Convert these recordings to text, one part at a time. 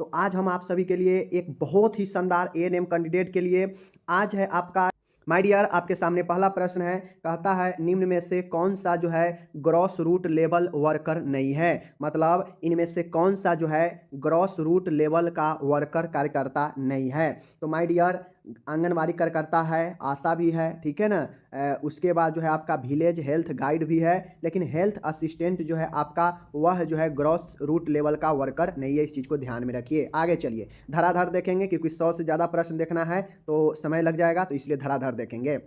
तो आज हम आप सभी के लिए एक बहुत ही शानदार एएनएम कैंडिडेट के लिए आज है आपका माय डियर आपके सामने पहला प्रश्न है। कहता है निम्न में से कौन सा जो है ग्रॉस रूट लेवल वर्कर नहीं है। मतलब इनमें से कौन सा जो है ग्रॉस रूट लेवल का वर्कर कार्यकर्ता नहीं है। तो माय डियर आंगनबाड़ी कार्यकर्ता है, आशा भी है, ठीक है ना। उसके बाद जो है आपका विलेज हेल्थ गाइड भी है, लेकिन हेल्थ असिस्टेंट जो है आपका वह जो है ग्रॉस रूट लेवल का वर्कर नहीं है। इस चीज़ को ध्यान में रखिए। आगे चलिए धराधर देखेंगे क्योंकि 100 से ज़्यादा प्रश्न देखना है तो समय लग जाएगा, तो इसलिए धराधर देखेंगे।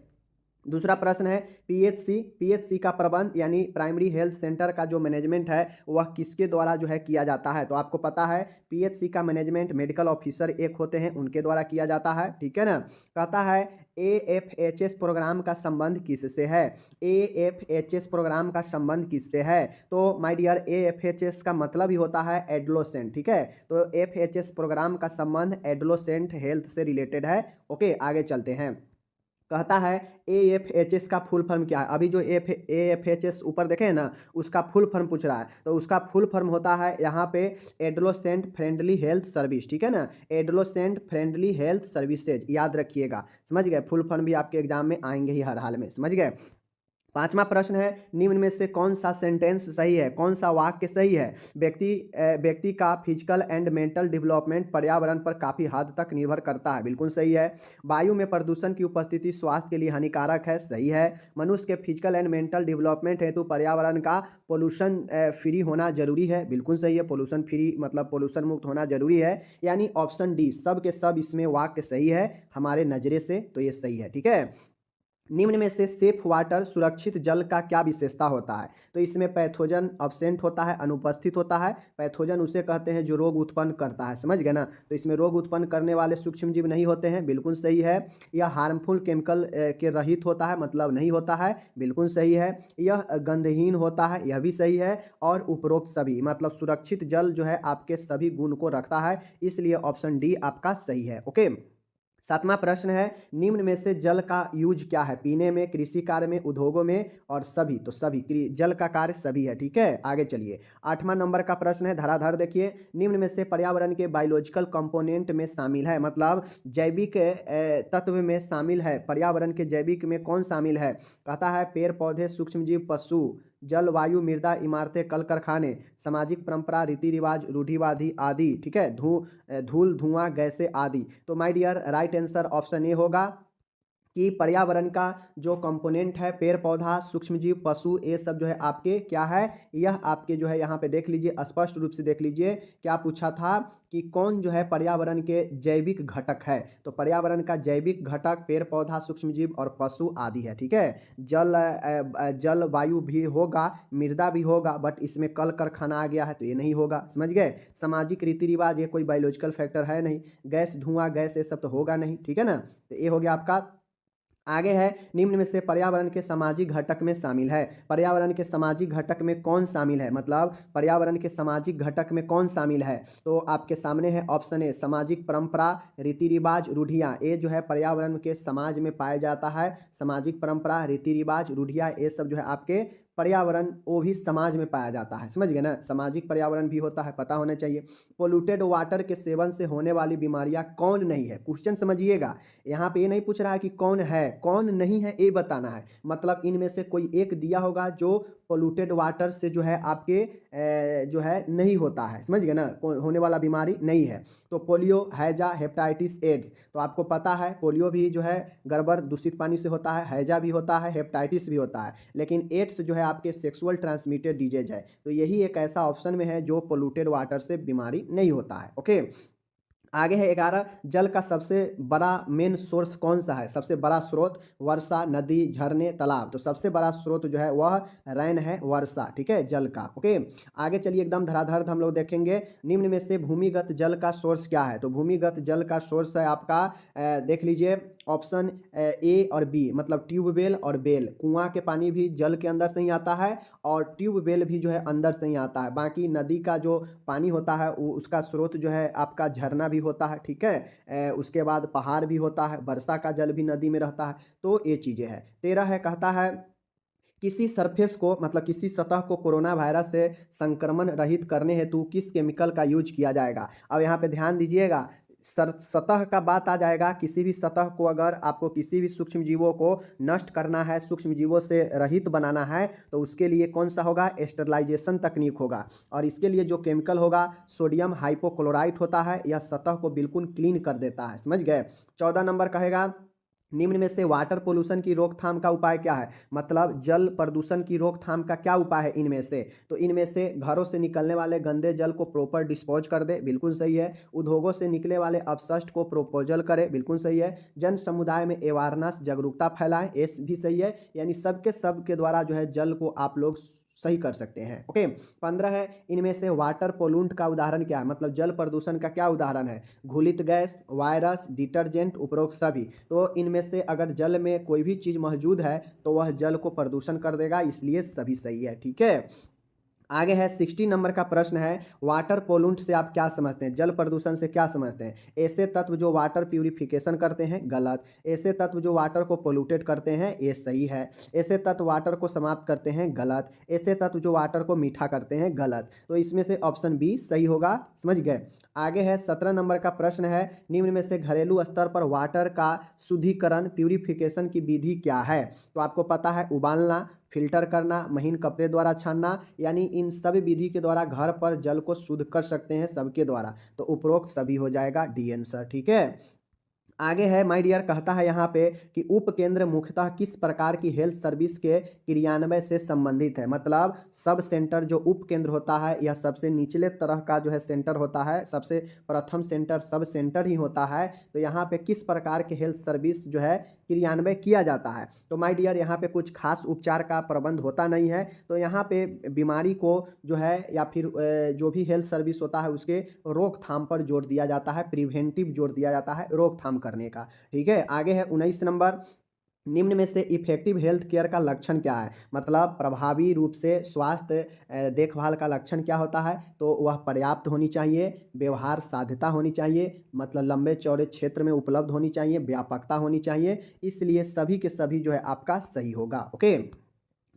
दूसरा प्रश्न है पीएचसी का प्रबंध यानी प्राइमरी हेल्थ सेंटर का जो मैनेजमेंट है वह किसके द्वारा जो है किया जाता है। तो आपको पता है पीएचसी का मैनेजमेंट मेडिकल ऑफिसर एक होते हैं, उनके द्वारा किया जाता है, ठीक है ना। कहता है एएफएचएस प्रोग्राम का संबंध किससे है। एएफएचएस प्रोग्राम का संबंध किससे है। तो माय डियर एएफएचएस का मतलब ही होता है एडोलेसेंट, ठीक है। तो एफएचएस प्रोग्राम का संबंध एडोलेसेंट हेल्थ से रिलेटेड है। ओके आगे चलते हैं। कहता है एएफएचएस का फुल फॉर्म क्या है। अभी जो एएफएचएस ऊपर देखे हैं ना उसका फुल फॉर्म पूछ रहा है, तो उसका फुल फॉर्म होता है यहाँ पे एडोलेसेंट फ्रेंडली हेल्थ सर्विस, ठीक है ना। एडोलेसेंट फ्रेंडली हेल्थ सर्विसेज याद रखिएगा, समझ गए। फुल फॉर्म भी आपके एग्जाम में आएंगे ही हर हाल में, समझ गए। पांचवा प्रश्न है निम्न में से कौन सा सेंटेंस सही है, कौन सा वाक्य सही है। व्यक्ति का फिजिकल एंड मेंटल डेवलपमेंट पर्यावरण पर काफ़ी हद तक निर्भर करता है, बिल्कुल सही है। वायु में प्रदूषण की उपस्थिति स्वास्थ्य के लिए हानिकारक है, सही है। मनुष्य के फिजिकल एंड मेंटल डेवलपमेंट हेतु पर्यावरण का पोल्यूशन फ्री होना जरूरी है, बिल्कुल सही है। पोल्यूशन फ्री मतलब पोल्यूशन मुक्त होना जरूरी है, यानी ऑप्शन डी सब के सब इसमें वाक्य सही है हमारे नज़रे से, तो ये सही है, ठीक है। निम्न में से सेफ वाटर सुरक्षित जल का क्या विशेषता होता है। तो इसमें पैथोजन अब्सेंट होता है, अनुपस्थित होता है। पैथोजन उसे कहते हैं जो रोग उत्पन्न करता है, समझ गए ना। तो इसमें रोग उत्पन्न करने वाले सूक्ष्म जीव नहीं होते हैं, बिल्कुल सही है। यह हार्मफुल केमिकल के रहित होता है, मतलब नहीं होता है, बिल्कुल सही है। यह गंधहीन होता है, यह भी सही है। और उपरोक्त सभी मतलब सुरक्षित जल जो है आपके सभी गुण को रखता है, इसलिए ऑप्शन डी आपका सही है। ओके सातवां प्रश्न है निम्न में से जल का यूज क्या है। पीने में, कृषि कार्य में, उद्योगों में और सभी। तो सभी जल का कार्य सभी है, ठीक है। आगे चलिए आठवां नंबर का प्रश्न है, धराधर देखिए। निम्न में से पर्यावरण के बायोलॉजिकल कंपोनेंट में शामिल है, मतलब जैविक तत्व में शामिल है। पर्यावरण के जैविक में कौन शामिल है। कहता है पेड़ पौधे, सूक्ष्मजीव, पशु, जल, वायु, मृदा, इमारतें, कल कारखाने, सामाजिक परंपरा, रीति रिवाज, रूढ़िवादी आदि, ठीक है। धूल, धुआं, गैसें आदि। तो my dear right answer option A होगा कि पर्यावरण का जो कंपोनेंट है पेड़ पौधा, सूक्ष्मजीव, पशु, ये सब जो है आपके क्या है, यह आपके जो है यहाँ पे देख लीजिए, स्पष्ट रूप से देख लीजिए क्या पूछा था कि कौन जो है पर्यावरण के जैविक घटक है। तो पर्यावरण का जैविक घटक पेड़ पौधा, सूक्ष्मजीव और पशु आदि है, ठीक है। जल वायु भी होगा, मृदा भी होगा, बट इसमें कल कारखाना आ गया है तो ये नहीं होगा, समझ गए। सामाजिक रीति रिवाज ये कोई बायोलॉजिकल फैक्टर है नहीं। गैस, धुआं, गैस ये सब तो होगा नहीं, ठीक है ना। तो ये हो गया आपका। आगे है निम्न में से पर्यावरण के सामाजिक घटक में शामिल है। पर्यावरण के सामाजिक घटक में कौन शामिल है, मतलब पर्यावरण के सामाजिक घटक में कौन शामिल है। तो आपके सामने है ऑप्शन ए सामाजिक परंपरा, रीति रिवाज, रूढ़ियाँ। ये जो है पर्यावरण के समाज में पाया जाता है। सामाजिक परंपरा, रीति रिवाज, रूढ़ियाँ ये सब जो है आपके पर्यावरण वो भी समाज में पाया जाता है, समझ गए ना। सामाजिक पर्यावरण भी होता है, पता होना चाहिए। पोल्यूटेड वाटर के सेवन से होने वाली बीमारियां कौन नहीं है। क्वेश्चन समझिएगा, यहाँ पे ये नहीं पूछ रहा है कि कौन है कौन नहीं है, ये बताना है। मतलब इनमें से कोई एक दिया होगा जो पोल्यूटेड वाटर से जो है आपके जो है नहीं होता है, समझ गए ना, होने वाला बीमारी नहीं है। तो पोलियो, हैजा, हेपेटाइटिस, एड्स। तो आपको पता है पोलियो भी जो है गड़बड़ दूषित पानी से होता है, हैजा भी होता है, हेपेटाइटिस भी होता है, लेकिन एड्स जो है आपके सेक्सुअल ट्रांसमिटेड डिजीज है। तो यही एक ऐसा ऑप्शन में है जो पोल्यूटेड वाटर से बीमारी नहीं होता है। ओके आगे है 11 जल का सबसे बड़ा मेन सोर्स कौन सा है। सबसे बड़ा स्रोत वर्षा, नदी, झरने, तालाब। तो सबसे बड़ा स्रोत जो है वह रैन है, वर्षा, ठीक है, जल का। ओके आगे चलिए एकदम धराधर हम लोग देखेंगे निम्न में से भूमिगत जल का सोर्स क्या है। तो भूमिगत जल का सोर्स है आपका देख लीजिए ऑप्शन ए और बी, मतलब ट्यूबवेल और बेल। कुआं के पानी भी जल के अंदर से ही आता है और ट्यूबवेल भी जो है अंदर से ही आता है। बाकी नदी का जो पानी होता है वो उसका स्रोत जो है आपका झरना भी होता है, ठीक है। उसके बाद पहाड़ भी होता है, वर्षा का जल भी नदी में रहता है। तो ये चीज़ें हैं। 13 है कहता है किसी सरफेस को मतलब किसी सतह को कोरोना वायरस से संक्रमण रहित करने हेतु किस केमिकल का यूज किया जाएगा। अब यहाँ पे ध्यान दीजिएगा, सतह का बात आ जाएगा। किसी भी सतह को अगर आपको किसी भी सूक्ष्म जीवों को नष्ट करना है, सूक्ष्म जीवों से रहित बनाना है, तो उसके लिए कौन सा होगा, स्टरलाइजेशन तकनीक होगा। और इसके लिए जो केमिकल होगा सोडियम हाइपोक्लोराइट होता है, यह सतह को बिल्कुल क्लीन कर देता है। समझ गए। 14 नंबर कहेगा निम्न में से वाटर पोल्यूशन की रोकथाम का उपाय क्या है। मतलब जल प्रदूषण की रोकथाम का क्या उपाय है इनमें से। तो इनमें से घरों से निकलने वाले गंदे जल को प्रॉपर डिस्पोज कर दे, बिल्कुल सही है। उद्योगों से निकले वाले अपशिष्ट को प्रोपोजल करे, बिल्कुल सही है। जन समुदाय में अवेयरनेस जागरूकता फैलाएं, ये भी सही है। यानी सबके द्वारा जो है जल को आप लोग सही कर सकते हैं। ओके। 15 है, इनमें से वाटर पोल्यूंट का उदाहरण क्या है। मतलब जल प्रदूषण का क्या उदाहरण है। घुलित गैस, वायरस, डिटर्जेंट, उपरोक्त सभी। तो इनमें से अगर जल में कोई भी चीज़ मौजूद है तो वह जल को प्रदूषण कर देगा, इसलिए सभी सही है। ठीक है। आगे है 60 नंबर का प्रश्न है, वाटर पोल्यूंट से आप क्या समझते हैं, जल प्रदूषण से क्या समझते हैं। ऐसे तत्व जो वाटर प्यूरिफिकेशन करते हैं, गलत। ऐसे तत्व जो वाटर को पोल्यूटेड करते हैं, ये सही है। ऐसे तत्व वाटर को समाप्त करते हैं, गलत। ऐसे तत्व जो वाटर को मीठा करते हैं, गलत। तो इसमें से ऑप्शन बी सही होगा। समझ गए। आगे है 17 नंबर का प्रश्न है, निम्न में से घरेलू स्तर पर वाटर का शुद्धिकरण प्यूरिफिकेशन की विधि क्या है। तो आपको पता है, उबालना, फिल्टर करना, महीन कपड़े द्वारा छानना, यानी इन सभी विधि के द्वारा घर पर जल को शुद्ध कर सकते हैं सबके द्वारा। तो उपरोक्त सभी हो जाएगा, डी आंसर। ठीक है। आगे है माय डियर, कहता है यहाँ पे कि उप केंद्र मुख्यतः किस प्रकार की हेल्थ सर्विस के क्रियान्वयन से संबंधित है। मतलब सब सेंटर जो उप केंद्र होता है, यह सबसे निचले तरह का जो है सेंटर होता है, सबसे प्रथम सेंटर सब सेंटर ही होता है। तो यहाँ पे किस प्रकार के हेल्थ सर्विस जो है क्रियान्वयन किया जाता है। तो माय डियर, यहाँ पे कुछ खास उपचार का प्रबंध होता नहीं है। तो यहाँ पे बीमारी को जो है या फिर जो भी हेल्थ सर्विस होता है उसके रोकथाम पर जोर दिया जाता है, प्रिवेंटिव जोर दिया जाता है रोकथाम करने का। ठीक है। आगे है 19 नंबर, निम्न में से इफेक्टिव हेल्थ केयर का लक्षण क्या है। मतलब प्रभावी रूप से स्वास्थ्य देखभाल का लक्षण क्या होता है। तो वह पर्याप्त होनी चाहिए, व्यवहार साध्यता होनी चाहिए, मतलब लंबे चौड़े क्षेत्र में उपलब्ध होनी चाहिए, व्यापकता होनी चाहिए। इसलिए सभी के सभी जो है आपका सही होगा। ओके।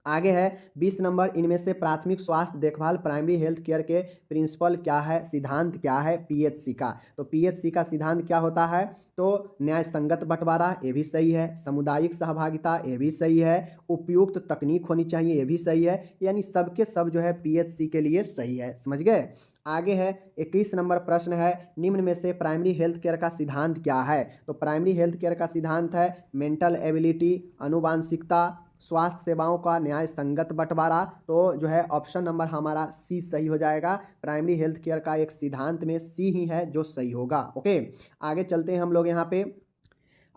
आगे है 20 नंबर, इनमें से प्राथमिक स्वास्थ्य देखभाल प्राइमरी हेल्थ केयर के प्रिंसिपल क्या है, सिद्धांत क्या है पीएचसी का। तो पीएचसी का सिद्धांत क्या होता है। तो न्याय संगत बंटवारा, ये भी सही है। सामुदायिक सहभागिता, ये भी सही है। उपयुक्त तकनीक होनी चाहिए, ये भी सही है। यानी सबके सब जो है पीएचसी के लिए सही है। समझ गए। आगे है 21 नंबर प्रश्न है, निम्न में से प्राइमरी हेल्थ केयर का सिद्धांत क्या है। तो प्राइमरी हेल्थ केयर का सिद्धांत है मेंटल एबिलिटी, आनुवांशिकता, स्वास्थ्य सेवाओं का न्याय संगत बंटवारा। तो जो है ऑप्शन नंबर हमारा सी सही हो जाएगा। प्राइमरी हेल्थ केयर का एक सिद्धांत में सी ही है जो सही होगा। ओके। आगे चलते हैं हम लोग यहाँ पे।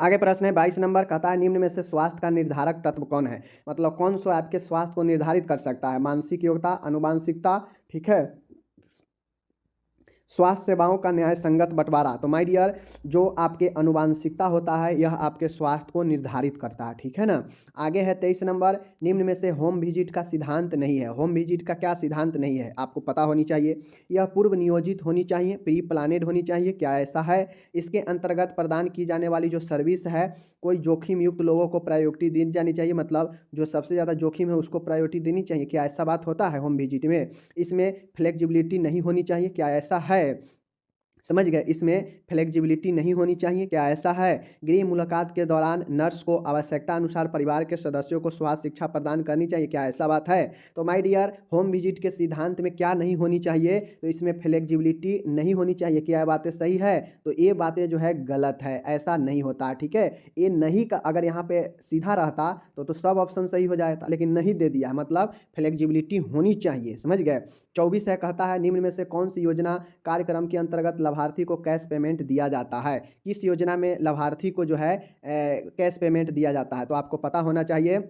आगे प्रश्न है 22 नंबर, कहता है निम्न में से स्वास्थ्य का निर्धारक तत्व कौन है। मतलब कौन सा आपके स्वास्थ्य को निर्धारित कर सकता है। मानसिक योग्यता, आनुवांशिकता, ठीक है, स्वास्थ्य सेवाओं का न्याय संगत बंटवारा। तो माय डियर, जो आपके आनुवांशिकता होता है यह आपके स्वास्थ्य को निर्धारित करता है। ठीक है ना। आगे है 23 नंबर, निम्न में से होम विजिट का सिद्धांत नहीं है। होम विजिट का क्या सिद्धांत नहीं है, आपको पता होनी चाहिए। यह पूर्व नियोजित होनी चाहिए, प्री प्लानेड होनी चाहिए, क्या ऐसा है। इसके अंतर्गत प्रदान की जाने वाली जो सर्विस है, कोई जोखिम युक्त लोगों को प्रायोरिटी दी जानी चाहिए। मतलब जो सबसे ज़्यादा जोखिम है उसको प्रायोरिटी देनी चाहिए, क्या ऐसा बात होता है होम विजिट में। इसमें फ्लेक्सिबिलिटी नहीं होनी चाहिए, क्या ऐसा है। समझ गए। इसमें फ्लेक्सिबिलिटी नहीं होनी चाहिए, क्या ऐसा है। गृह मुलाकात के दौरान नर्स को आवश्यकता अनुसार परिवार के सदस्यों को स्वास्थ्य शिक्षा प्रदान करनी चाहिए, क्या ऐसा बात है। तो माय डियर, होम विजिट के सिद्धांत में क्या नहीं होनी चाहिए। तो इसमें फ्लेक्सिबिलिटी नहीं होनी चाहिए, क्या बातें सही है। तो ये बातें जो है गलत है, ऐसा नहीं होता। ठीक है। ये नहीं का अगर यहाँ पे सीधा रहता तो सब ऑप्शन सही हो जाता, लेकिन नहीं दे दिया, मतलब फ्लेक्सिबिलिटी होनी चाहिए। समझ गए। 24 है, कहता है निम्न में से कौन सी योजना कार्यक्रम के अंतर्गत लाभार्थी को कैश पेमेंट दिया जाता है। किस योजना में लाभार्थी को जो है कैश पेमेंट दिया जाता है। तो आपको पता होना चाहिए,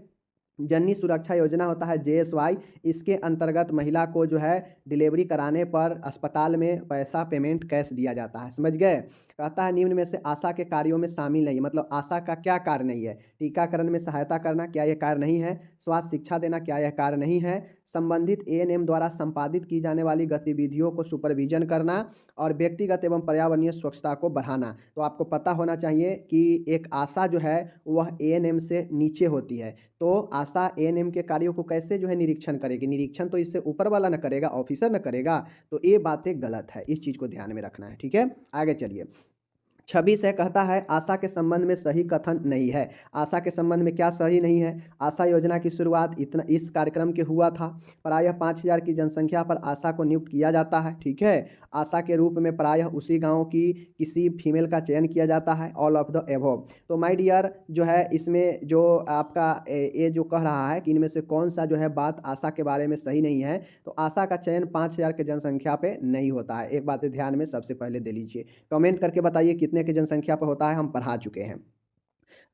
जननी सुरक्षा योजना होता है JSY। इसके अंतर्गत महिला को जो है डिलीवरी कराने पर अस्पताल में पैसा पेमेंट कैश दिया जाता है। समझ गए। कहता है निम्न में से आशा के कार्यों में शामिल नहीं, मतलब आशा का क्या कार्य नहीं है। टीकाकरण में सहायता करना, क्या यह कार्य नहीं है। स्वास्थ्य शिक्षा देना, क्या यह कार्य नहीं है। संबंधित एएनएम द्वारा संपादित की जाने वाली गतिविधियों को सुपरविजन करना और व्यक्तिगत एवं पर्यावरणीय स्वच्छता को बढ़ाना। तो आपको पता होना चाहिए कि एक आशा जो है वह एएनएम से नीचे होती है। तो आशा एएनएम के कार्यों को कैसे जो है निरीक्षण करेगी? निरीक्षण तो इससे ऊपर वाला न करेगा, ऑफिसर न करेगा। तो ये बातें गलत है, इस चीज़ को ध्यान में रखना है। ठीक है, आगे चलिए। 26 है, कहता है आशा के संबंध में सही कथन नहीं है। आशा के संबंध में क्या सही नहीं है? आशा योजना की शुरुआत इस कार्यक्रम के हुआ था। प्रायः 5000 की जनसंख्या पर आशा को नियुक्त किया जाता है। ठीक है, आशा के रूप में प्रायः उसी गांव की किसी फीमेल का चयन किया जाता है। All of the above. तो माय डियर जो है इसमें जो आपका ये जो कह रहा है कि इनमें से कौन सा जो है बात आशा के बारे में सही नहीं है, तो आशा का चयन 5000 के जनसंख्या पे नहीं होता है। एक बात ध्यान में सबसे पहले दे लीजिए। कमेंट करके बताइए कितने की जनसंख्या पर होता है, हम पढ़ा चुके हैं।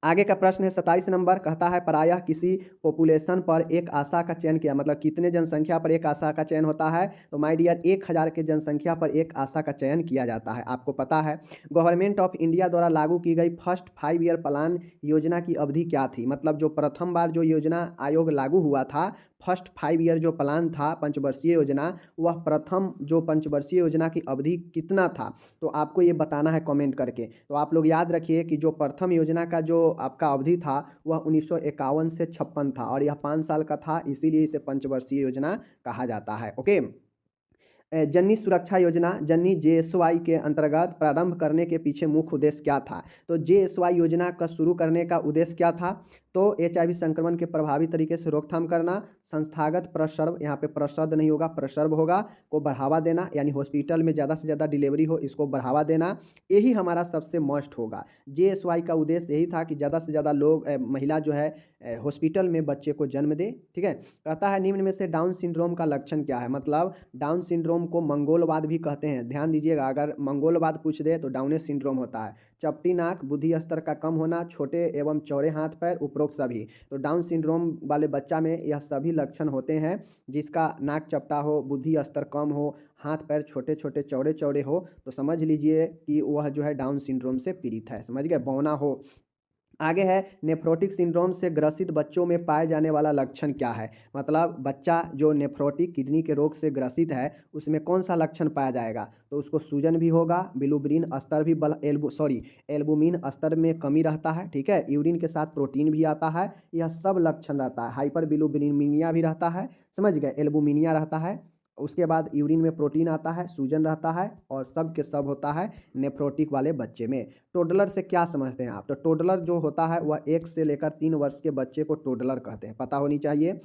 आगे का प्रश्न है 27 नंबर, कहता है प्रायः किसी पॉपुलेशन पर एक आशा का चयन किया, मतलब कितने जनसंख्या पर एक आशा का चयन होता है? तो माय डियर 1000 के जनसंख्या पर एक आशा का चयन किया जाता है। आपको पता है गवर्नमेंट ऑफ इंडिया द्वारा लागू की गई फर्स्ट 5 ईयर प्लान योजना की अवधि क्या थी? मतलब जो प्रथम बार जो योजना आयोग लागू हुआ था, फर्स्ट 5 ईयर जो प्लान था पंचवर्षीय योजना, वह प्रथम जो पंचवर्षीय योजना की अवधि कितना था? तो आपको ये बताना है कमेंट करके। तो आप लोग याद रखिए कि जो प्रथम योजना का जो आपका अवधि था वह 1951 से 56 था और यह 5 साल का था, इसीलिए इसे पंचवर्षीय योजना कहा जाता है। ओके। जननी सुरक्षा योजना जननी जेएसवाई के अंतर्गत प्रारंभ करने के पीछे मुख्य उद्देश्य क्या था? तो जेएसवाई योजना का शुरू करने का उद्देश्य क्या था? तो एचआईवी संक्रमण के प्रभावी तरीके से रोकथाम करना, संस्थागत प्रसर्व, यहाँ पे प्रसर्द नहीं होगा प्रसर्व होगा, को बढ़ावा देना, यानी हॉस्पिटल में ज़्यादा से ज़्यादा डिलीवरी हो इसको बढ़ावा देना, यही हमारा सबसे मस्ट होगा। जेएसवाई का उद्देश्य यही था कि ज़्यादा से ज़्यादा लोग महिला जो है हॉस्पिटल में बच्चे को जन्म दे। ठीक है, कहता है निम्न में से डाउन सिंड्रोम का लक्षण क्या है? मतलब डाउन सिंड्रोम को मंगोलवाद भी कहते हैं। ध्यान दीजिएगा, अगर मंगोलवाद पूछ दे तो डाउन सिंड्रोम होता है। चपटी नाक, बुद्धि स्तर का कम होना, छोटे एवं चौड़े हाथ पैर, उपरोक्त सभी। तो डाउन सिंड्रोम वाले बच्चा में यह सभी लक्षण होते हैं, जिसका नाक चपटा हो, बुद्धि स्तर कम हो, हाथ पैर छोटे छोटे चौड़े चौड़े हो, तो समझ लीजिए कि वह जो है डाउन सिंड्रोम से पीड़ित है। समझ गए? बौना हो। आगे है नेफ्रोटिक सिंड्रोम से ग्रसित बच्चों में पाए जाने वाला लक्षण क्या है? मतलब बच्चा जो नेफ्रोटिक किडनी के रोग से ग्रसित है उसमें कौन सा लक्षण पाया जाएगा? तो उसको सूजन भी होगा, बिलुब्रिन स्तर भी एल्बुमिन स्तर में कमी रहता है। ठीक है, यूरिन के साथ प्रोटीन भी आता है, यह सब लक्षण रहता है। हाइपर बिलुब्रिनीमिया भी रहता है, समझ गए, एल्बुमिनिया रहता है, उसके बाद यूरिन में प्रोटीन आता है, सूजन रहता है, और सब के सब होता है नेफ्रोटिक वाले बच्चे में। टोडलर से क्या समझते हैं आप? तो टोडलर जो होता है वह 1 से लेकर 3 वर्ष के बच्चे को टोडलर कहते हैं, पता होनी चाहिए।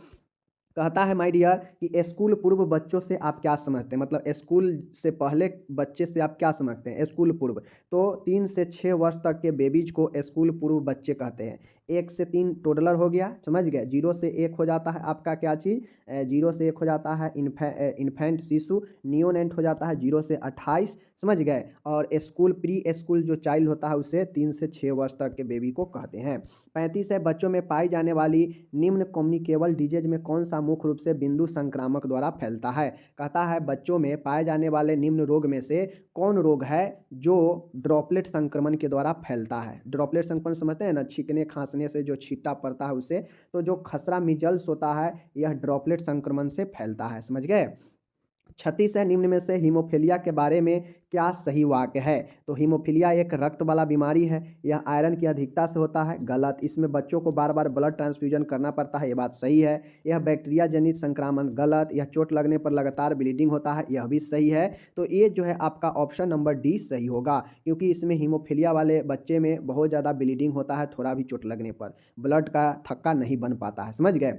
कहता है माय डियर कि स्कूल पूर्व बच्चों से आप क्या समझते हैं? मतलब स्कूल से पहले बच्चे से आप क्या समझते हैं? स्कूल पूर्व, तो 3 से 6 वर्ष तक के बेबीज को स्कूल पूर्व बच्चे कहते हैं। 1 से 3 टोडलर हो गया, समझ गए। 0 से 1 हो जाता है आपका क्या चीज़? 0 से 1 हो जाता है इन्फेंट शिशु। नियोनेंट हो जाता है 0 से 28, समझ गए। और स्कूल प्री स्कूल जो चाइल्ड होता है उसे 3 से 6 वर्ष तक के बेबी को कहते हैं। 35 है, बच्चों में पाई जाने वाली निम्न कम्युनिकेबल डिजीज में कौन सा मुख्य रूप से बिंदु संक्रामक द्वारा फैलता है? कहता है बच्चों में पाए जाने वाले निम्न रोग में से कौन रोग है जो ड्रॉपलेट संक्रमण के द्वारा फैलता है? ड्रॉपलेट संक्रमण समझते हैं ना, छींकने खांसने से जो छींटा पड़ता है उससे। तो जो खसरा मिजल्स होता है यह ड्रॉपलेट संक्रमण से फैलता है, समझ गए। 36 है, निम्न में से हीमोफीलिया के बारे में क्या सही वाक्य है? तो हीमोफीलिया एक रक्त वाला बीमारी है, यह आयरन की अधिकता से होता है, गलत। इसमें बच्चों को बार बार ब्लड ट्रांसफ्यूजन करना पड़ता है, ये बात सही है। यह बैक्टीरिया जनित संक्रमण, गलत। यह चोट लगने पर लगातार ब्लीडिंग होता है, यह भी सही है। तो ये जो है आपका ऑप्शन नंबर डी सही होगा, क्योंकि इसमें हीमोफीलिया वाले बच्चे में बहुत ज़्यादा ब्लीडिंग होता है, थोड़ा भी चोट लगने पर ब्लड का थक्का नहीं बन पाता है, समझ गए।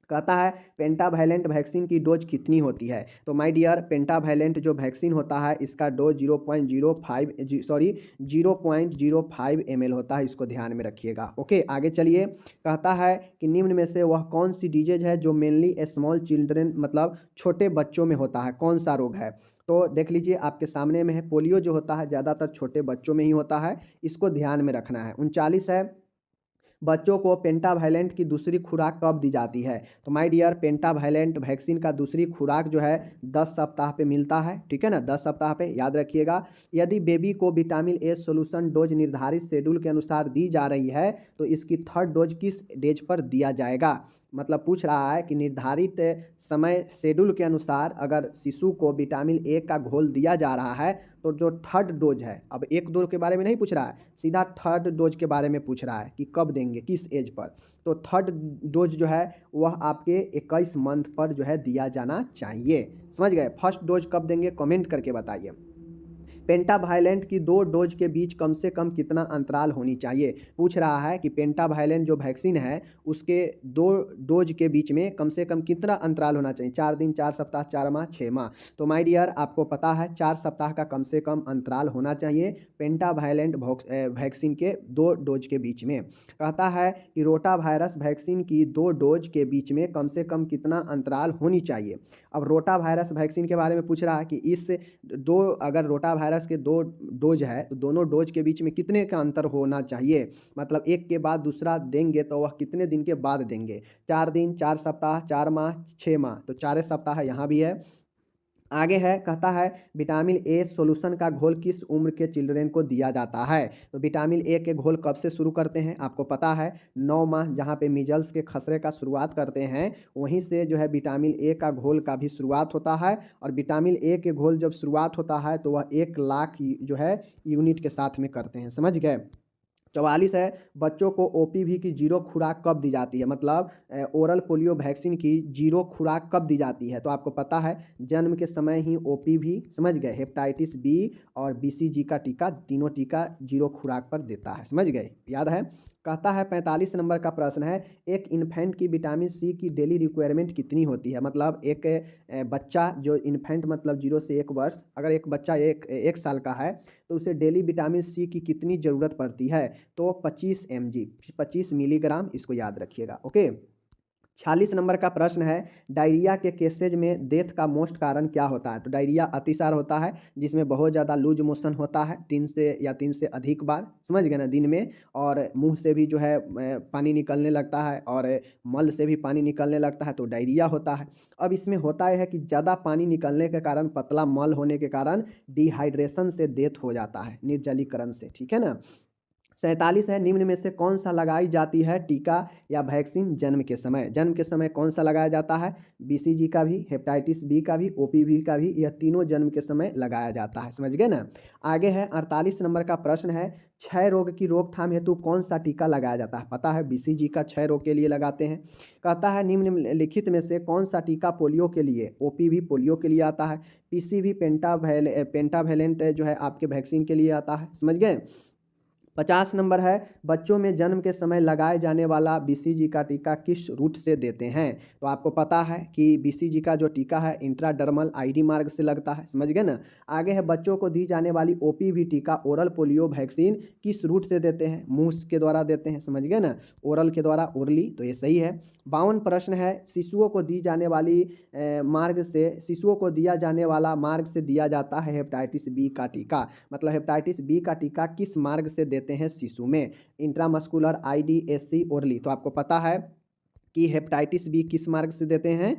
कहता है पेंटावैलेंट वैक्सीन की डोज कितनी होती है? तो माय डियर पेंटावैलेंट जो वैक्सीन होता है इसका डोज 0.05 ml होता है, इसको ध्यान में रखिएगा। ओके, आगे चलिए। कहता है कि निम्न में से वह कौन सी डिजीज है जो मेनली स्मॉल चिल्ड्रन, मतलब छोटे बच्चों में होता है? कौन सा रोग है? तो देख लीजिए आपके सामने में है, पोलियो जो होता है ज़्यादातर छोटे बच्चों में ही होता है, इसको ध्यान में रखना है। 39 है, बच्चों को पेंटावायलेंट की दूसरी खुराक कब दी जाती है? तो माय डियर, पेंटावायलेंट वैक्सीन का दूसरी खुराक जो है 10 सप्ताह पे मिलता है, ठीक है ना, 10 सप्ताह पे, याद रखिएगा। यदि बेबी को विटामिन ए सोल्यूशन डोज निर्धारित शेड्यूल के अनुसार दी जा रही है तो इसकी थर्ड डोज किस डेज पर दिया जाएगा? मतलब पूछ रहा है कि निर्धारित समय शेड्यूल के अनुसार अगर शिशु को विटामिन ए का घोल दिया जा रहा है तो जो थर्ड डोज है, अब एक दो के बारे में नहीं पूछ रहा है, सीधा थर्ड डोज के बारे में पूछ रहा है कि कब देंगे, किस एज पर। तो थर्ड डोज जो है वह आपके 21 मंथ पर जो है दिया जाना चाहिए। समझ गए? फर्स्ट डोज कब देंगे कमेंट करके बताइए। पेंटावायलेंट की 2 डोज के बीच कम से कम कितना अंतराल होनी चाहिए? पूछ रहा है कि पेंटावायलेंट जो वैक्सीन है उसके 2 डोज के बीच में कम से कम कितना अंतराल होना चाहिए? 4 दिन, 4 सप्ताह, 4 माह, 6 माह। तो माय डियर, आपको पता है 4 सप्ताह का कम से कम अंतराल होना चाहिए पेंटावायलेंट वैक्सीन के 2 डोज के बीच में। कहता है कि रोटा वायरस वैक्सीन की 2 डोज के बीच में कम से कम कितना अंतराल होनी चाहिए? अब रोटा वायरस वैक्सीन के बारे में पूछ रहा है कि इस अगर रोटा वायरस के 2 डोज है तो दोनों डोज के बीच में कितने का अंतर होना चाहिए? मतलब एक के बाद दूसरा देंगे तो वह कितने दिन के बाद देंगे? 4 दिन, 4 सप्ताह, 4 माह, 6 माह। तो 4 सप्ताह यहाँ भी है। आगे है, कहता है विटामिन ए सॉल्यूशन का घोल किस उम्र के चिल्ड्रेन को दिया जाता है? तो विटामिन ए के घोल कब से शुरू करते हैं? आपको पता है 9 माह, जहाँ पे मिजल्स के खसरे का शुरुआत करते हैं वहीं से जो है विटामिन ए का घोल का भी शुरुआत होता है। और विटामिन ए के घोल जब शुरुआत होता है तो वह 1 लाख जो है यूनिट के साथ में करते हैं। समझ गए? 44 है, बच्चों को ओपीवी की 0 खुराक कब दी जाती है? मतलब ओरल पोलियो वैक्सीन की 0 खुराक कब दी जाती है? तो आपको पता है जन्म के समय ही ओपीवी, समझ गए, हेपेटाइटिस बी और बीसीजी का टीका, तीनों टीका 0 खुराक पर देता है। समझ गए? याद है? कहता है 45 नंबर का प्रश्न है, एक इन्फेंट की विटामिन सी की डेली रिक्वायरमेंट कितनी होती है? मतलब एक बच्चा जो इन्फेंट मतलब 0 से 1 वर्ष, अगर एक बच्चा एक साल का है तो उसे डेली विटामिन सी की कितनी ज़रूरत पड़ती है? तो 25 mg, 25 मिलीग्राम, इसको याद रखिएगा। ओके। 46 नंबर का प्रश्न है, डायरिया के केसेज में डेथ का मोस्ट कारण क्या होता है? तो डायरिया अतिसार होता है जिसमें बहुत ज़्यादा लूज मोशन होता है 3 से या 3 से अधिक बार, समझ गए ना, दिन में, और मुंह से भी जो है पानी निकलने लगता है और मल से भी पानी निकलने लगता है, तो डायरिया होता है। अब इसमें होता है कि ज़्यादा पानी निकलने के कारण, पतला मल होने के कारण डिहाइड्रेशन से डेथ हो जाता है, निर्जलीकरण से, ठीक है ना। 47 है, निम्न में से कौन सा लगाई जाती है टीका या वैक्सीन जन्म के समय? जन्म के समय कौन सा लगाया जाता है? बीसीजी का भी, हेपेटाइटिस बी का भी, ओपीवी का भी, यह तीनों जन्म के समय लगाया जाता है। समझ गए ना। आगे है 48 नंबर का प्रश्न है, क्षय रोग की रोकथाम हेतु कौन सा टीका लगाया जाता है? पता है बीसीजी का क्षय रोग के लिए लगाते हैं। कहता है निम्नलिखित में से कौन सा टीका पोलियो के लिए, ओपीवी पोलियो के लिए आता है, पीसीवी पेंटावेलेंट जो है आपके वैक्सीन के लिए आता है। समझ गए? 50 नंबर है, बच्चों में जन्म के समय लगाए जाने वाला बीसीजी का टीका किस रूट से देते हैं? तो आपको पता है कि बीसीजी का जो टीका है इंट्राडर्मल आईडी मार्ग से लगता है। समझ गए ना। आगे है, बच्चों को दी जाने वाली ओपीवी टीका ओरल पोलियो वैक्सीन किस रूट से देते हैं? मुंह के द्वारा देते हैं। समझ गए ना, ओरल के द्वारा, ओरली, तो ये सही है। 52 प्रश्न है, शिशुओं को दी जाने वाली शिशुओं को दिया जाने वाला मार्ग से दिया जाता है हेपेटाइटिस बी का टीका। मतलब हेपेटाइटिस बी का टीका किस मार्ग से देते हैं शिशु में? Intramuscular, IDSC, orally. तो आपको पता है कि हेपेटाइटिस बी किस मार्ग से देते हैं?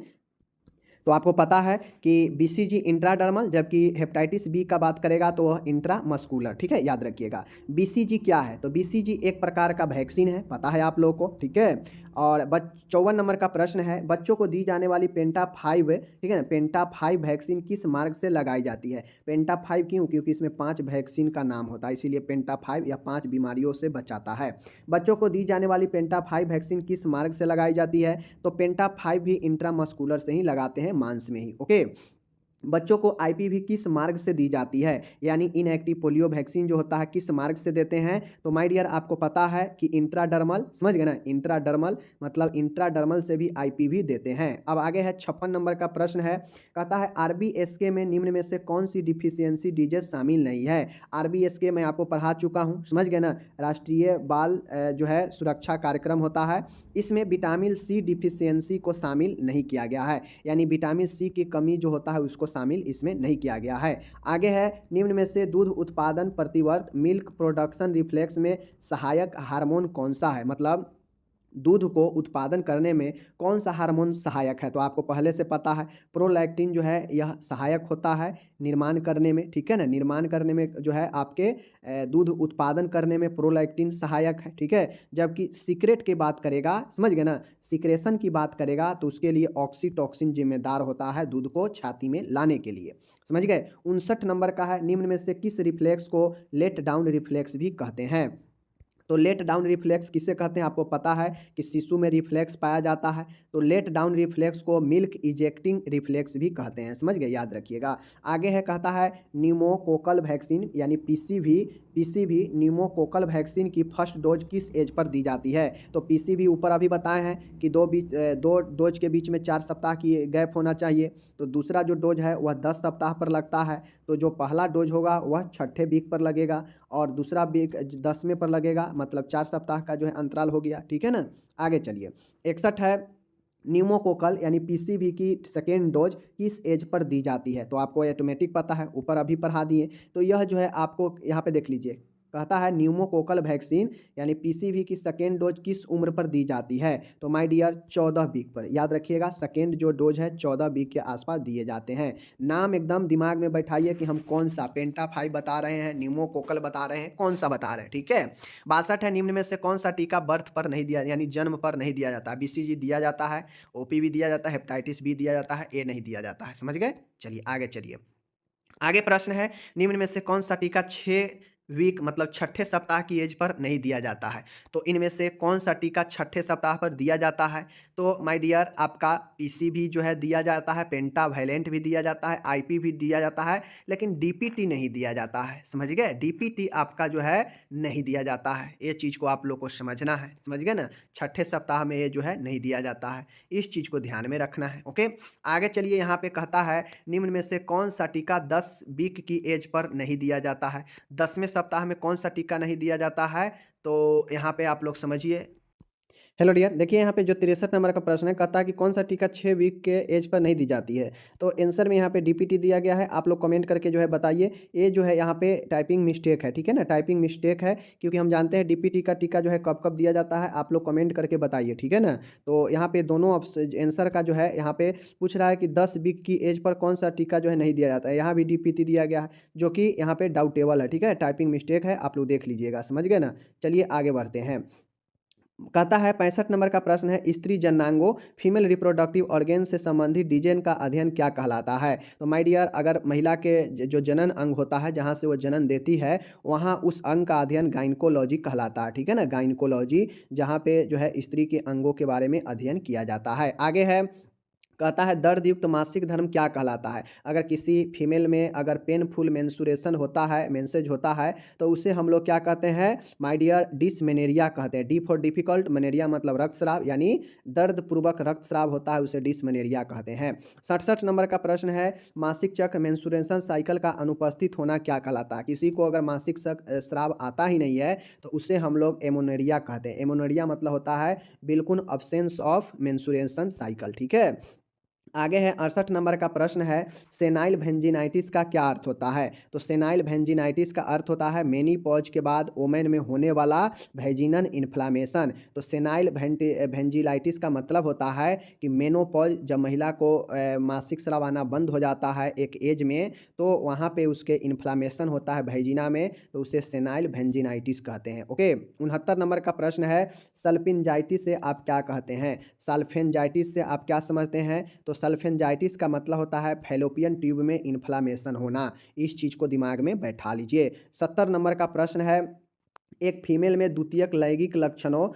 तो आपको पता है कि बीसीजी इंट्राडर्मल, जबकि हेपेटाइटिस बी का बात करेगा तो वह इंट्रामस्कुलर, ठीक है, याद रखिएगा। बीसीजी क्या है? तो बीसीजी एक प्रकार का वैक्सीन है, पता है आप लोगों को, ठीक है। और 54 नंबर का प्रश्न है, बच्चों को दी जाने वाली पेंटा 5, ठीक है ना, पेंटा 5 वैक्सीन किस मार्ग से लगाई जाती है? पेंटा 5 क्यों? क्योंकि इसमें 5 वैक्सीन का नाम होता है, इसीलिए पेंटा 5 या 5 बीमारियों से बचाता है। बच्चों को दी जाने वाली पेंटा 5 वैक्सीन किस मार्ग से लगाई जाती है? तो पेंटा 5 भी इंट्रामस्कुलर से ही लगाते हैं, मांस में ही। ओके। बच्चों को आईपीवी किस मार्ग से दी जाती है? यानी इनएक्टिव पोलियो वैक्सीन जो होता है किस मार्ग से देते हैं? तो माय डियर, आपको पता है कि इंट्राडर्मल, समझ गए ना, इंट्राडर्मल, मतलब इंट्राडर्मल से भी आईपीवी देते हैं। अब आगे है 56 नंबर का प्रश्न है, कहता है आरबीएसके में निम्न में से कौन सी डिफिशियंसी डीजेस शामिल नहीं है। आरबीएसके मैं आपको पढ़ा चुका हूँ, समझ गए ना, राष्ट्रीय बाल जो है सुरक्षा कार्यक्रम होता है। इसमें विटामिन सी डिफिशियंसी को शामिल नहीं किया गया है, यानी विटामिन सी की कमी जो होता है उसको शामिल इसमें नहीं किया गया है। आगे है निम्न में से दूध उत्पादन प्रतिवर्त मिल्क प्रोडक्शन रिफ्लेक्स में सहायक हार्मोन कौन सा है, मतलब दूध को उत्पादन करने में कौन सा हार्मोन सहायक है। तो आपको पहले से पता है प्रोलैक्टिन जो है यह सहायक होता है निर्माण करने में, ठीक है ना, निर्माण करने में जो है आपके दूध उत्पादन करने में प्रोलैक्टिन सहायक है, ठीक है। जबकि सीक्रेट की बात करेगा, समझ गए ना, सीक्रेशन की बात करेगा तो उसके लिए ऑक्सीटॉक्सिन जिम्मेदार होता है दूध को छाती में लाने के लिए, समझ गए। 59 नंबर का है निम्न में से किस रिफ्लेक्स को लेट डाउन रिफ्लेक्स भी कहते हैं। तो लेट डाउन रिफ्लेक्स किसे कहते हैं, आपको पता है कि शिशु में रिफ्लेक्स पाया जाता है, तो लेट डाउन रिफ्लेक्स को मिल्क इजेक्टिंग रिफ्लेक्स भी कहते हैं, समझ गए, याद रखिएगा। आगे है कहता है न्यूमोकोकल वैक्सीन यानी पीसीवी न्यूमोकोकल वैक्सीन की फर्स्ट डोज किस एज पर दी जाती है। तो पीसीवी ऊपर अभी बताए हैं कि दो डोज के बीच में 4 सप्ताह की गैप होना चाहिए। तो दूसरा जो डोज है वह 10 सप्ताह पर लगता है, तो जो पहला डोज होगा वह 6ठे वीक पर लगेगा और दूसरा वीक 10वें पर लगेगा, मतलब 4 सप्ताह का जो है अंतराल हो गया, ठीक है ना। आगे चलिए 61 है न्यूमोकोकल यानी पीसीवी की सेकेंड डोज किस एज पर दी जाती है। तो आपको ऑटोमेटिक पता है, ऊपर अभी पढ़ा दिए। तो यह जो है आपको यहाँ पे देख लीजिए, कहता है न्यूमोकोकल वैक्सीन यानी पीसीवी की सेकेंड डोज किस उम्र पर दी जाती है। तो माय डियर 14 वीक पर, याद रखिएगा सेकेंड जो डोज है 14 वीक के आसपास दिए जाते हैं। नाम एकदम दिमाग में बैठाइए कि हम कौन सा पेंटा 5 बता रहे हैं, न्यूमोकोकल बता रहे हैं, कौन सा बता रहे हैं, ठीक है। 62 है निम्न में से कौन सा टीका बर्थ पर नहीं दिया यानी जन्म पर नहीं दिया जाता। बीसीजी दिया जाता है, ओपीवी दिया जाता है, हेपेटाइटिस बी दिया जाता है, ए नहीं दिया जाता है, समझ गए। चलिए आगे चलिए, आगे प्रश्न है निम्न में से कौन सा टीका 6 वीक मतलब 6ठे सप्ताह की एज पर नहीं दिया जाता है। तो इनमें से कौन सा टीका 6ठे सप्ताह पर दिया जाता है। तो माय डियर आपका पीसी भी जो है दिया जाता है, पेंटावैलेंट भी दिया जाता है, आईपी भी दिया जाता है, लेकिन डीपीटी नहीं दिया जाता है, समझ गए। डीपीटी आपका जो है नहीं दिया जाता है, ये चीज़ को आप लोग को समझना है, समझ गए ना। 6ठे सप्ताह में ये जो है नहीं दिया जाता है, इस चीज़ को ध्यान में रखना है, ओके। आगे चलिए, यहाँ पे कहता है निम्न में से कौन सा टीका 10 वीक की एज पर नहीं दिया जाता है। 10वें सप्ताह में कौन सा टीका नहीं दिया जाता है, तो यहाँ पे आप लोग समझिए। हेलो डियर, देखिए यहाँ पे जो 63 नंबर का प्रश्न है, कहता है कि कौन सा टीका 6 वीक के एज पर नहीं दी जाती है। तो आंसर में यहाँ पे डीपीटी दिया गया है, आप लोग कमेंट करके जो है बताइए। ये जो है यहाँ पे टाइपिंग मिस्टेक है, ठीक है ना, टाइपिंग मिस्टेक है, क्योंकि हम जानते हैं डीपीटी का टीका जो है कब कब दिया जाता है, आप लोग कमेंट करके बताइए, ठीक है ना। तो यहाँ पे दोनों आंसर का जो है यहाँ पे पूछ रहा है कि 10 वीक की एज पर कौन सा टीका जो है नहीं दिया जाता है, यहाँ भी डीपीटी दिया गया है, जो कि यहाँ पे डाउटेबल है, ठीक है, टाइपिंग मिस्टेक है, आप लोग देख लीजिएगा, समझ गए ना। चलिए आगे बढ़ते हैं, कहता है 65 नंबर का प्रश्न है स्त्री जननांगों फीमेल रिप्रोडक्टिव ऑर्गेन से संबंधित डिजाइन का अध्ययन क्या कहलाता है। तो माय डियर, अगर महिला के जो जनन अंग होता है जहां से वो जनन देती है, वहां उस अंग का अध्ययन गायनिकोलॉजी कहलाता है, ठीक है ना, गायनिकोलॉजी, जहां पे जो है स्त्री के अंगों के बारे में अध्ययन किया जाता है। आगे है, कहता है दर्द युक्त मासिक धर्म क्या कहलाता है। अगर किसी फीमेल में अगर पेनफुल मेंसुरेशन होता है, मेंसेज होता है, तो उसे हम लोग क्या कहते हैं माय डियर, डिसमेनेरिया कहते हैं। डी फॉर डिफिकल्ट, मनेरिया मतलब रक्तस्राव, यानी दर्द पूर्वक रक्तस्राव होता है उसे डिसमेनेरिया कहते हैं। 67 नंबर का प्रश्न है मासिक चक्र मेंसुरेशन साइकिल का अनुपस्थित होना क्या कहलाता है। किसी को अगर मासिक स्राव आता ही नहीं है तो उसे हम लोग एमोनेरिया कहते हैं। एमोनेरिया मतलब होता है बिल्कुल अब्सेंस ऑफ मेंसुरेशन साइकिल, ठीक है। आगे है 68 नंबर का प्रश्न है सेनाइल वेंजिनाइटिस का क्या अर्थ होता है। तो सेनाइल वेंजिनाइटिस का अर्थ होता है मेनीपॉज के बाद वोमेन में होने वाला वेजिनल इन्फ्लामेशन। तो सेनाइल वेंजिलाइटिस का मतलब होता है कि मेनोपॉज, जब महिला को मासिक स्राव आना बंद हो जाता है एक एज में, तो वहाँ पे उसके इन्फ्लामेशन होता है वेजिना में, तो उसे सेनाइल वेंजिनाइटिस कहते हैं, ओके। 69 नंबर का प्रश्न है सल्फिंजाइटिस से आप क्या कहते हैं। सल्फेंजाइटिस से आप क्या समझते हैं। तो सल्फेंजाइटिस का मतलब होता है फैलोपियन ट्यूब में इन्फ्लामेशन होना, इस चीज़ को दिमाग में बैठा लीजिए। 70 नंबर का प्रश्न है एक फीमेल में द्वितीयक लैंगिक लक्षणों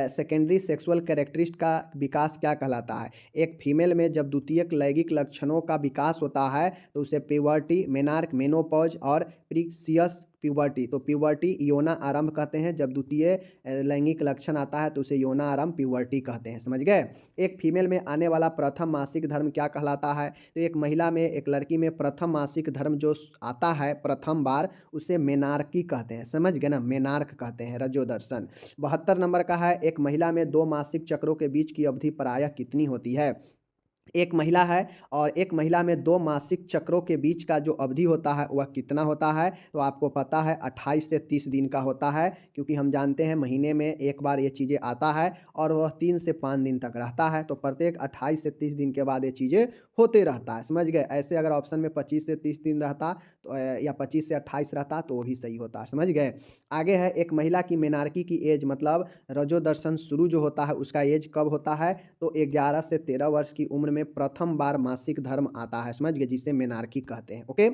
सेकेंडरी सेक्सुअल कैरेक्टरिस्ट का विकास क्या कहलाता है। एक फीमेल में जब द्वितीयक लैंगिक लक्षणों का विकास होता है तो उसे प्यूबर्टी, मेनार्क, मेनोपॉज और कैप्रिसियस प्यूबर्टी। तो प्यूबर्टी यौना आरंभ कहते हैं, जब द्वितीय लैंगिक लक्षण आता है तो उसे यौना आरंभ प्यूबर्टी कहते हैं। समझ गए। एक फीमेल में आने वाला प्रथम मासिक धर्म क्या कहलाता है? तो एक महिला में, एक लड़की में प्रथम मासिक धर्म जो आता है प्रथम बार, उसे मेनार्की कहते हैं। समझ गए ना, मेनार्क कहते हैं, रजोदर्शन। 72 नंबर का है, एक महिला में 2 मासिक चक्रों के बीच की अवधि प्रायः कितनी होती है? एक महिला है और एक महिला में 2 मासिक चक्रों के बीच का जो अवधि होता है वह कितना होता है? तो आपको पता है 28 से 30 दिन का होता है, क्योंकि हम जानते हैं महीने में एक बार ये चीज़ें आता है और वह 3 से 5 दिन तक रहता है। तो प्रत्येक 28 से 30 दिन के बाद ये चीज़ें होते रहता है। समझ गए। ऐसे अगर ऑप्शन में 25 से 30 दिन रहता तो या 25 से 28 रहता तो वो भी सही होता। समझ गए। आगे है, एक महिला की मेनार्की की एज मतलब रजोदर्शन शुरू जो होता है उसका एज कब होता है? तो 11 से 13 वर्ष की उम्र में प्रथम बार मासिक धर्म आता है। समझ गए, जिसे मेनार्की कहते हैं। ओके।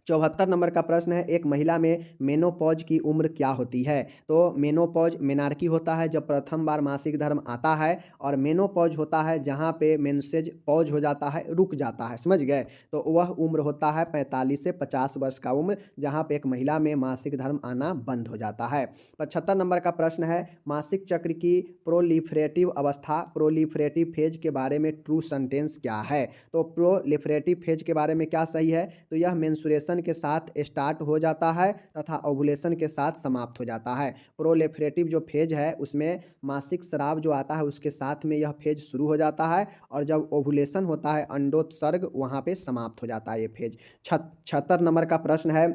74 नंबर का प्रश्न है, एक महिला में मेनोपॉज की उम्र क्या होती है? तो मेनोपॉज मेनार्की होता है जब प्रथम बार मासिक धर्म आता है, और मेनोपॉज होता है जहाँ पे मेंसेज पॉज हो जाता है, रुक जाता है। समझ गए। तो वह उम्र होता है 45 से 50 वर्ष का उम्र, जहाँ पे एक महिला में मासिक धर्म आना बंद हो जाता है। 75 नंबर का प्रश्न है, मासिक चक्र की प्रोलिफरेटिव अवस्था, प्रोलिफरेटिव फेज के बारे में ट्रू सेंटेंस क्या है? तो प्रोलिफरेटिव फेज के बारे में क्या सही है? तो यह मेंस्ट्रुएशन के साथ स्टार्ट हो जाता है तथा ओवुलेशन के साथ समाप्त हो जाता है। प्रोलिफरेटिव जो फेज है उसमें मासिक स्राव जो आता है उसके साथ में यह फेज शुरू हो जाता है, और जब ओवुलेशन होता है, अंडोत्सर्ग, वहाँ पे समाप्त हो जाता है ये फेज। 76 नंबर का प्रश्न है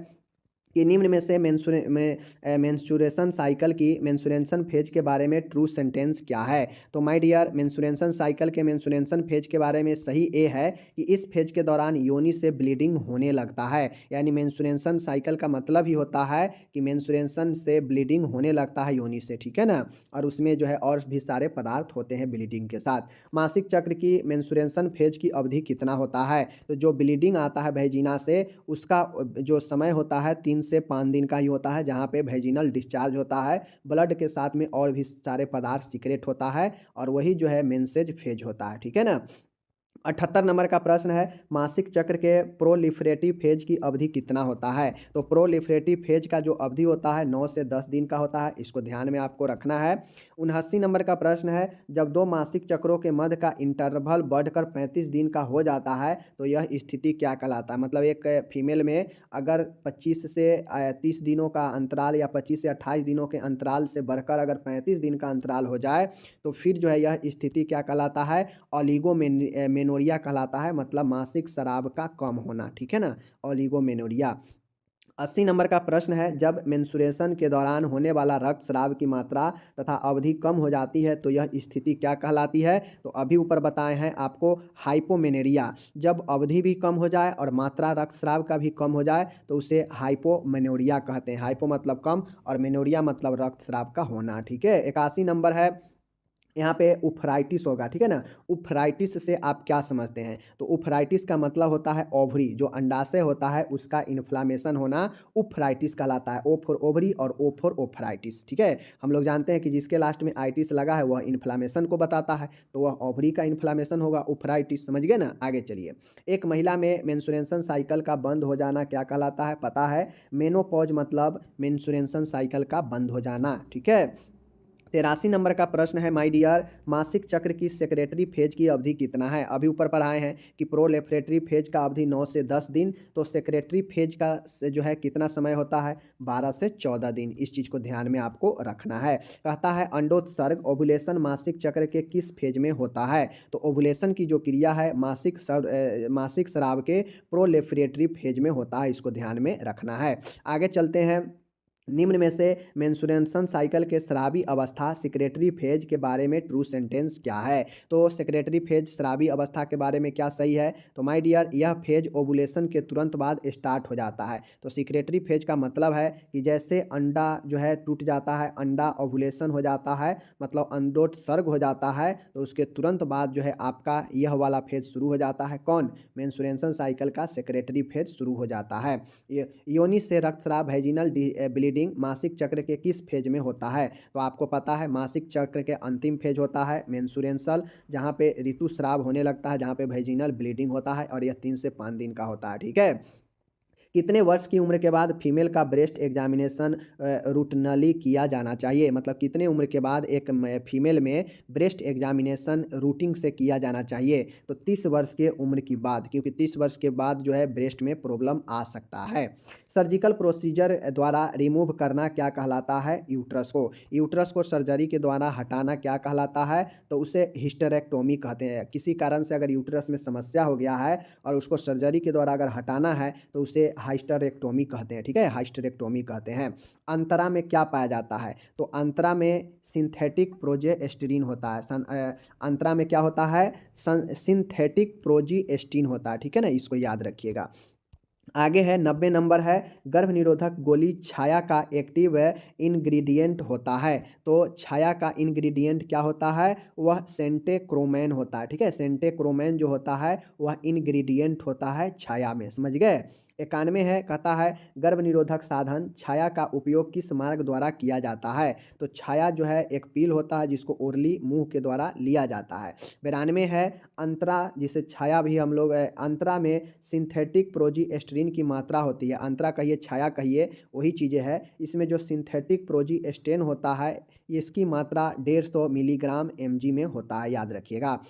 कि निम्न में से मेंस्ट्रुएशन साइकिल की मेंस्ट्रुएशन फेज के बारे में ट्रू सेंटेंस क्या है? तो माय डियर, मेंस्ट्रुएशन साइकिल के मेंस्ट्रुएशन फेज के बारे में सही ए है कि इस फेज के दौरान योनि से ब्लीडिंग होने लगता है। यानी मेंस्ट्रुएशन साइकिल का मतलब ही होता है कि मेंस्ट्रुएशन से ब्लीडिंग होने लगता है योनि से, ठीक है ना। और उसमें जो है और भी सारे पदार्थ होते हैं ब्लीडिंग के साथ। मासिक चक्र की मेंस्ट्रुएशन फेज की अवधि कितना होता है? तो जो ब्लीडिंग आता है वैजिना से, उसका जो समय होता है 3 से 5 दिन का ही होता है, जहाँ पे वैजिनल डिस्चार्ज होता है, ब्लड के साथ में और भी सारे पदार्थ सीक्रेट होता है, और वही जो है मेंसेज फेज होता है। ठीक है ना। 78 नंबर का प्रश्न है, मासिक चक्र के प्रोलिफरेटिव फेज की अवधि कितना होता है? तो प्रोलिफरेटिव फेज का जो अवधि होता है 9 से 10 दिन का होता है, इसको ध्यान में आपको रखना है। 79 नंबर का प्रश्न है, जब 2 मासिक चक्रों के मध्य का इंटरवल बढ़कर 35 दिन का हो जाता है तो यह स्थिति क्या कहलाता है? मतलब एक फीमेल में अगर 25 से 30 दिनों का अंतराल या 25 से 28 दिनों के अंतराल से बढ़कर अगर 35 दिन का अंतराल हो जाए तो फिर जो है यह स्थिति क्या कहलाता है? ओलिगोमेनोरिया कहलाता है, मतलब मासिक स्राव का कम होना। ठीक है ना, ओलिगोमेनोरिया। 80 नंबर का प्रश्न है, जब मेंस्ट्रुएशन के दौरान होने वाला रक्तस्राव की मात्रा तथा अवधि कम हो जाती है तो यह स्थिति क्या कहलाती है? तो अभी ऊपर बताए हैं आपको, हाइपोमेनेरिया। जब अवधि भी कम हो जाए और मात्रा रक्तस्राव का भी कम हो जाए तो उसे हाइपोमेनोरिया कहते हैं। हाइपो मतलब कम और मेनोरिया मतलब रक्तस्राव का होना। ठीक है। 81 नंबर है, यहाँ पे उफराइटिस होगा। ठीक है ना। उफराइटिस से आप क्या समझते हैं? तो उफराइटिस का मतलब होता है ओवरी, जो अंडाशय होता है उसका इन्फ्लामेशन होना उफराइटिस कहलाता है। ओ फॉर ओवरी और ओ फॉर उफराइटिस। ठीक है। हम लोग जानते हैं कि जिसके लास्ट में आइटिस लगा है वह इन्फ्लामेशन को बताता है, तो वह ओवरी का इन्फ्लामेशन होगा, उफराइटिस। समझ गए ना। आगे चलिए। एक महिला में मेंस्ट्रुएशन साइकिल का बंद हो जाना क्या कहलाता है? पता है, मेनोपॉज मतलब मेंस्ट्रुएशन साइकिल का बंद हो जाना। ठीक है। 83 नंबर का प्रश्न है, माय डियर, मासिक चक्र की सेक्रेटरी फेज की अवधि कितना है? अभी ऊपर पढ़ाए हैं कि प्रोलेफरेटरी फेज का अवधि 9 से 10 दिन, तो सेक्रेटरी फेज का से जो है कितना समय होता है? 12 से 14 दिन। इस चीज़ को ध्यान में आपको रखना है। कहता है, अंडोत्सर्ग ओवुलेशन मासिक चक्र के किस फेज में होता है? तो ओवुलेशन की जो क्रिया है मासिक स्राव के प्रोलेफरेटरी फेज में होता है, इसको ध्यान में रखना है। आगे चलते हैं। निम्न में से मेंस्ट्रुएशन साइकिल के स्रावी अवस्था सेक्रेटरी फेज के बारे में ट्रू सेंटेंस क्या है? तो सेक्रेटरी फेज स्रावी अवस्था के बारे में क्या सही है? तो माय डियर, यह फेज ओवुलेशन के तुरंत बाद स्टार्ट हो जाता है। तो सेक्रेटरी फेज का मतलब है कि जैसे अंडा जो है टूट जाता है, अंडा ओवुलेशन हो जाता है, मतलब अंडोत्सर्ग हो जाता है, तो उसके तुरंत बाद जो है आपका यह वाला फेज शुरू हो जाता है। कौन? मेंस्ट्रुएशन साइकिल का सेक्रेटरी फेज शुरू हो जाता है। योनि से रक्तस्राव वैजिनल ब्लीडिंग मासिक चक्र के किस फेज में होता है? तो आपको पता है मासिक चक्र के अंतिम फेज होता है मेंस्ट्रुएशन, जहाँ पे ऋतुस्राव होने लगता है, जहाँ पे वैजिनल ब्लीडिंग होता है, और यह 3 से 5 दिन का होता है। ठीक है। कितने वर्ष की उम्र के बाद फीमेल का ब्रेस्ट एग्जामिनेशन रूटीनली किया जाना चाहिए, मतलब कितने उम्र के बाद एक फीमेल में ब्रेस्ट एग्जामिनेशन रूटीन से किया जाना चाहिए। तो 30 वर्ष के उम्र की बाद, क्योंकि 30 वर्ष के बाद जो है ब्रेस्ट में प्रॉब्लम आ सकता है। सर्जिकल प्रोसीजर द्वारा रिमूव करना क्या कहलाता है, यूट्रस को। यूट्रस को सर्जरी के द्वारा हटाना क्या कहलाता है, तो उसे हिस्टेरेक्टोमी कहते हैं। किसी कारण से अगर यूट्रस में समस्या हो गया है और उसको सर्जरी के द्वारा अगर हटाना है तो उसे हाइस्टेरेक्टोमी कहते हैं, ठीक है, हाइस्टेरेक्टोमी कहते हैं। अंतरा में क्या पाया जाता है, तो अंतरा में सिंथेटिक प्रोजेस्टेरिन होता है। अंतरा में क्या होता है, सिंथेटिक प्रोजेस्टेरिन होता है, ठीक है ना, इसको याद रखिएगा। आगे है 90 नंबर है, गर्भ निरोधक गोली छाया का एक्टिव इंग्रेडिएंट होता है। तो छाया का इंग्रेडिएंट क्या होता है, वह सेंटेक्रोमैन होता है, ठीक है। सेंटेक्रोमैन जो होता है वह इंग्रेडिएंट होता है छाया में, समझ गए। 91 है, कहता है गर्भ निरोधक साधन छाया का उपयोग किस मार्ग द्वारा किया जाता है। तो छाया जो है एक पील होता है जिसको ओरली मुंह के द्वारा लिया जाता है। 92 है, अंतरा जिसे छाया भी हम लोग अंतरा में सिंथेटिक प्रोजेस्टेरिन की मात्रा होती है। अंतरा कहिए छाया कहिए वही चीज़ें हैं। इसमें जो सिंथेटिक प्रोजेस्टेरिन होता है इसकी मात्रा 150 मिलीग्राम mg में होता है, याद रखिएगा।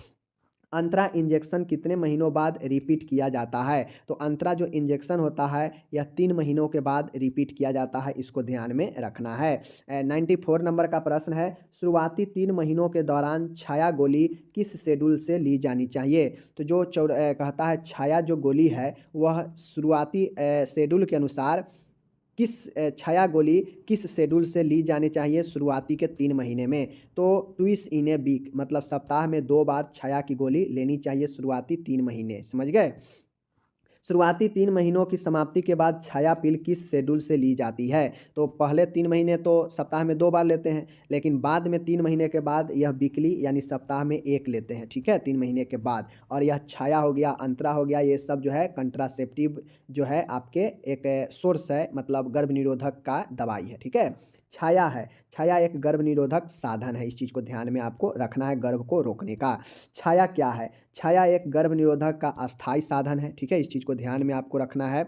अंतरा इंजेक्शन कितने महीनों बाद रिपीट किया जाता है, तो अंतरा जो इंजेक्शन होता है यह 3 महीनों के बाद रिपीट किया जाता है, इसको ध्यान में रखना है। 94 नंबर का प्रश्न है, शुरुआती 3 महीनों के दौरान छाया गोली किस शेड्यूल से ली जानी चाहिए। तो जो कहता है छाया जो गोली है वह शुरुआती शेड्यूल के अनुसार किस छाया गोली किस शेड्यूल से ली जानी चाहिए शुरुआती के 3 महीने में। तो ट्विस इन ए वीक, मतलब सप्ताह में 2 बार छाया की गोली लेनी चाहिए शुरुआती 3 महीने, समझ गए। शुरुआती 3 महीनों की समाप्ति के बाद छाया पिल किस शेड्यूल से ली जाती है। तो पहले 3 महीने तो सप्ताह में 2 बार लेते हैं, लेकिन बाद में 3 महीने के बाद यह वीकली यानी सप्ताह में 1 लेते हैं, ठीक है, 3 महीने के बाद। और यह छाया हो गया, अंतरा हो गया, ये सब जो है कंट्रासेप्टिव जो है आपके एक सोर्स है, मतलब गर्भ निरोधक का दवाई है, ठीक है। छाया है, छाया एक गर्भ निरोधक साधन है, इस चीज़ को ध्यान में आपको रखना है, गर्भ को रोकने का। छाया क्या है, छाया एक गर्भ निरोधक का अस्थाई साधन है, ठीक है, इस चीज़ को ध्यान में आपको रखना है।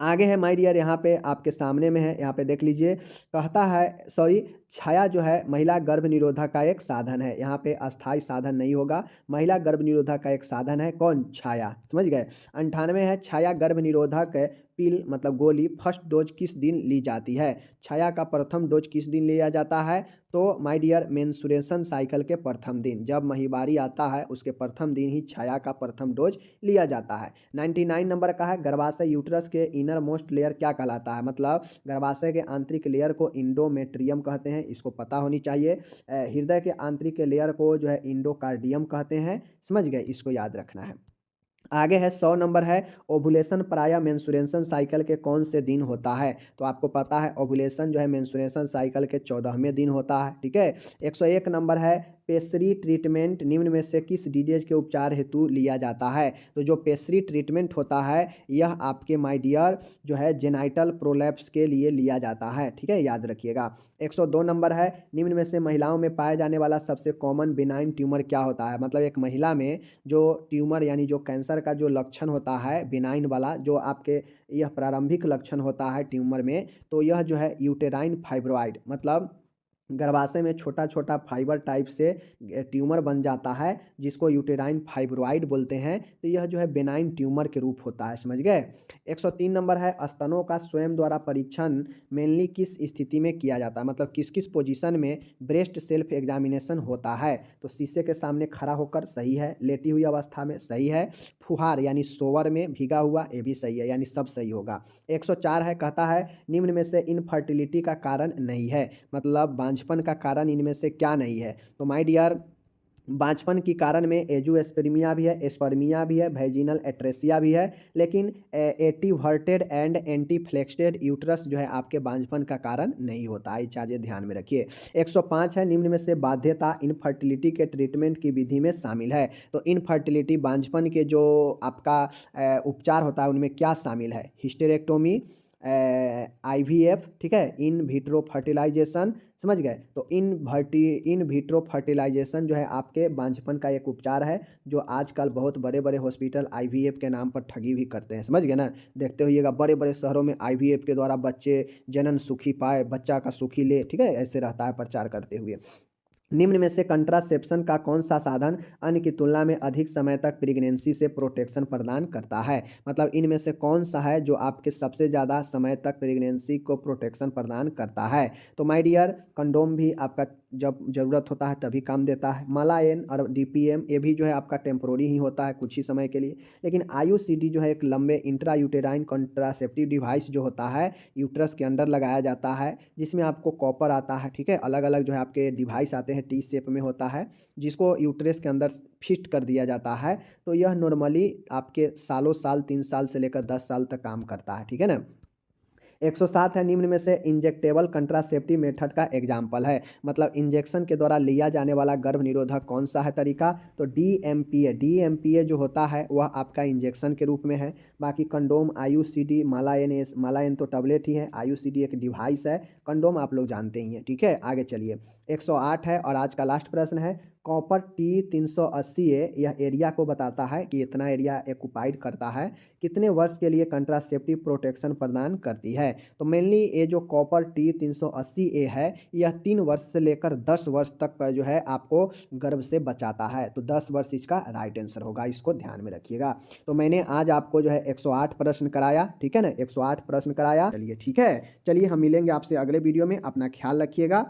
आगे है माय डियर, यहाँ पे आपके सामने में है, यहाँ पे देख लीजिए, कहता है सॉरी, छाया जो है महिला गर्भ निरोधक का एक साधन है। यहाँ पे अस्थाई साधन नहीं होगा, महिला गर्भ निरोधक का एक साधन है, कौन, छाया, समझ गए। 98 है, छाया गर्भ निरोधक पिल मतलब गोली फर्स्ट डोज किस दिन ली जाती है। छाया का प्रथम डोज किस दिन लिया जाता है, तो माय डियर मेंस्ट्रुएशन साइकिल के प्रथम दिन, जब महिवारी आता है उसके प्रथम दिन ही छाया का प्रथम डोज लिया जाता है। 99 नंबर का है, गर्भाशय यूट्रस के इनर मोस्ट लेयर क्या कहलाता है, मतलब गर्भाशय के आंतरिक लेयर को इंडोमेट्रियम कहते हैं, इसको पता होनी चाहिए। हृदय के आंतरिक लेयर को जो है इंडोकार्डियम कहते हैं, समझ गए, इसको याद रखना है। आगे है 100 नंबर है, ओवुलेशन प्रायः मेंस्ट्रुएशन साइकिल के कौन से दिन होता है। तो आपको पता है ओवुलेशन जो है मेंस्ट्रुएशन साइकिल के 14वें दिन होता है, ठीक है। 101 नंबर है, पेस्ट्री ट्रीटमेंट निम्न में से किस डिजीज के उपचार हेतु लिया जाता है। तो जो पेस्ट्री ट्रीटमेंट होता है यह आपके माय डियर जो है जेनाइटल प्रोलैप्स के लिए लिया जाता है, ठीक है, याद रखिएगा। 102 नंबर है, निम्न में से महिलाओं में पाया जाने वाला सबसे कॉमन बिनाइन ट्यूमर क्या होता है। मतलब एक महिला में जो ट्यूमर यानी जो कैंसर का जो लक्षण होता है बिनाइन वाला, जो आपके यह प्रारंभिक लक्षण होता है ट्यूमर में, तो यह जो है यूटेराइन फाइब्रॉइड, मतलब गर्भाशय में छोटा छोटा फाइबर टाइप से ट्यूमर बन जाता है जिसको यूटेराइन फाइब्रॉइड बोलते हैं। तो यह जो है बेनाइन ट्यूमर के रूप होता है, समझ गए। 103 नंबर है, स्तनों का स्वयं द्वारा परीक्षण मेनली किस स्थिति में किया जाता है, मतलब किस किस पोजीशन में ब्रेस्ट सेल्फ एग्जामिनेशन होता है। तो शीशे के सामने खड़ा होकर सही है, लेटी हुई अवस्था में सही है, फुहार यानी सोवर में भीगा हुआ ये भी सही है, यानी सब सही होगा। 104 है, कहता है निम्न में से इनफर्टिलिटी का कारण नहीं है, मतलब बांझपन का कारण इनमें से क्या नहीं है। तो माय डियर बांझपन की कारण में एजुएस्पर्मिया भी है, एस्पर्मिया भी है, वेजिनल एट्रेसिया भी है, लेकिन एटीवर्टेड एंड एंटीफ्लेक्सेड यूट्रस जो है आपके बांझपन का कारण नहीं होता है, चीज़ें ध्यान में रखिए। 105 है, निम्न में से बाध्यता इनफर्टिलिटी के ट्रीटमेंट की विधि में शामिल है। तो इनफर्टिलिटी बांझपन के जो आपका उपचार होता है उनमें क्या शामिल है, हिस्टेरेक्टोमी, IVF, ठीक है, इन विट्रो फर्टिलाइजेशन, समझ गए। तो इन विट्रो फर्टिलाइजेशन जो है आपके बांझपन का एक उपचार है, जो आजकल बहुत बड़े बड़े हॉस्पिटल IVF के नाम पर ठगी भी करते हैं, समझ गए ना। देखते होइएगा बड़े बड़े शहरों में IVF के द्वारा बच्चे जनन सुखी पाए, बच्चा का सुखी ले, ठीक है, ऐसे रहता है प्रचार करते हुए। निम्न में से कंट्रासेप्शन का कौन सा साधन अन्य की तुलना में अधिक समय तक प्रेगनेंसी से प्रोटेक्शन प्रदान करता है? मतलब इनमें से कौन सा है जो आपके सबसे ज़्यादा समय तक प्रेगनेंसी को प्रोटेक्शन प्रदान करता है? तो माय डियर, कंडोम भी आपका जब ज़रूरत होता है तभी काम देता है। मलायन और DPM ये भी जो है आपका टेम्पोररी ही होता है, कुछ ही समय के लिए। लेकिन IUCD जो है एक लंबे इंट्रा यूटेराइन कंट्रासेप्टिव डिवाइस जो होता है, यूट्रस के अंदर लगाया जाता है, जिसमें आपको कॉपर आता है, ठीक है, अलग अलग जो है आपके डिवाइस आते हैं, T शेप में होता है, जिसको यूट्रस के अंदर फिट कर दिया जाता है। तो यह नॉर्मली आपके सालों साल 3 साल से लेकर 10 साल तक काम करता है, ठीक है ना। 107 है, निम्न में से इंजेक्टेबल कंट्रासेप्टिव मेथड का एग्जाम्पल है, मतलब इंजेक्शन के द्वारा लिया जाने वाला गर्भ निरोधक कौन सा है तरीका? तो DMPA जो होता है वह आपका इंजेक्शन के रूप में है। बाकी कंडोम, IUCD, मालायन तो टैबलेट ही है, IUCD एक डिवाइस है, कंडोम आप लोग जानते ही हैं, ठीक है। आगे चलिए, 108 है और आज का लास्ट प्रश्न है, कॉपर T380A यह एरिया को बताता है कि इतना एरिया एक्युपाइड करता है, कितने वर्ष के लिए कंट्रासेप्टिव प्रोटेक्शन प्रदान करती है? तो मेनली ये जो कॉपर T380A है, यह 3 वर्ष से लेकर 10 वर्ष तक का जो है आपको गर्भ से बचाता है। तो 10 वर्ष इसका राइट आंसर होगा, इसको ध्यान में रखिएगा। तो मैंने आज आपको जो है 108 प्रश्न कराया, ठीक है ना, 108 प्रश्न कराया। चलिए ठीक है, चलिए हम मिलेंगे आपसे अगले वीडियो में, अपना ख्याल रखिएगा।